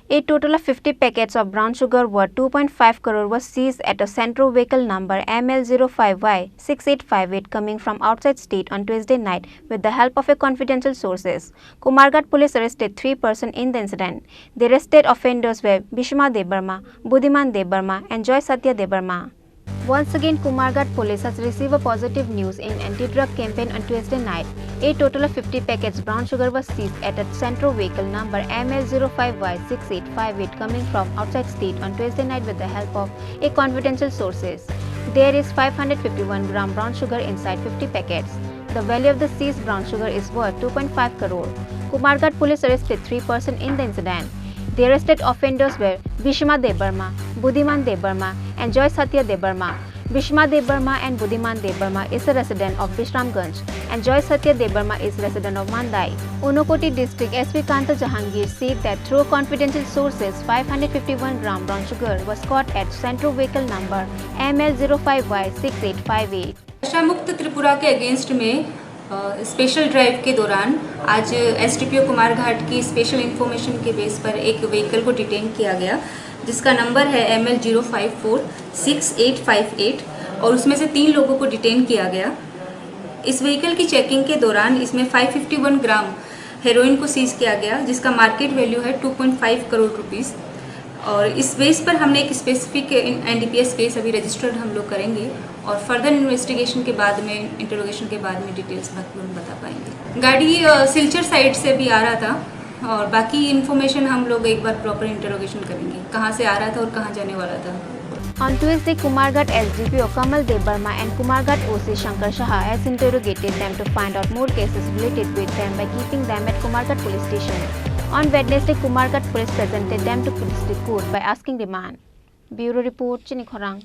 A total of 50 packets of brown sugar worth 2.5 crore was seized at a Centro vehicle number ML05Y6858 coming from outside state on Tuesday night with the help of a confidential sources. Kumarghat police arrested 3 persons in the incident. The arrested offenders were Bhishma Debarma, Buddhiman Debarma and Joy Satya Debarma. Once again, Kumarghat police has received a positive news in anti-drug campaign on Tuesday night. A total of 50 packets brown sugar was seized at a Centro vehicle number ML05Y6858 coming from outside state on Tuesday night with the help of a confidential sources. There is 551 gram brown sugar inside 50 packets. The value of the seized brown sugar is worth 2.5 crore. Kumarghat police arrested 3 persons in the incident. The arrested offenders were Bhishma Debarma, Buddhiman Debarma and Joy Satya Debarma. Bhishma Debarma and Buddhiman Debarma is a resident of Bishramganj and Joy Satya Debarma is resident of Mandai. Unakoti District SP Kanta Jahangir said that through confidential sources, 551 gram brown sugar was caught at Centro vehicle number ML05Y6858. नशा मुक्त त्रिपुरा के against में special drive के दौरान आज SDPO Kumarghat की special information के base पर एक व्हीकल को डिटेन किया गया जिसका नंबर है ML054688 और उसमें से 3 लोगों को डिटेन किया गया। इस व्हीकल की चेकिंग के दौरान इसमें 551 ग्राम हेरोइन को सीज किया गया जिसका मार्केट वैल्यू है 2.5 करोड़ रुपीस और इस बेस पर हमने एक स्पेसिफिक एनडीपीएस केस अभी रजिस्टर्ड हम लोग करेंगे और फर्दर इन्वेस्टिगेशन के बाद में इंटरोगेशन के बाद में डिटेल्स बाकी हम बता पाएंगे। गाड़ी सिलचर साइड से भी आ रहा था और बाकी इन्फॉर्मेशन हम लोग एक बार प्रॉपर इंटरोगेशन करेंगे कहाँ से आ रहा था और कहाँ जाने वाला था। On Tuesday, Kumarghat SDPO Kamal Debarma and Kumarghat OC Shankar Shaha has interrogated them to find out more cases related with them by keeping them at Kumarghat police station. On Wednesday, Kumarghat police presented them to police court by asking remand. Bureau report, Chini Khorang.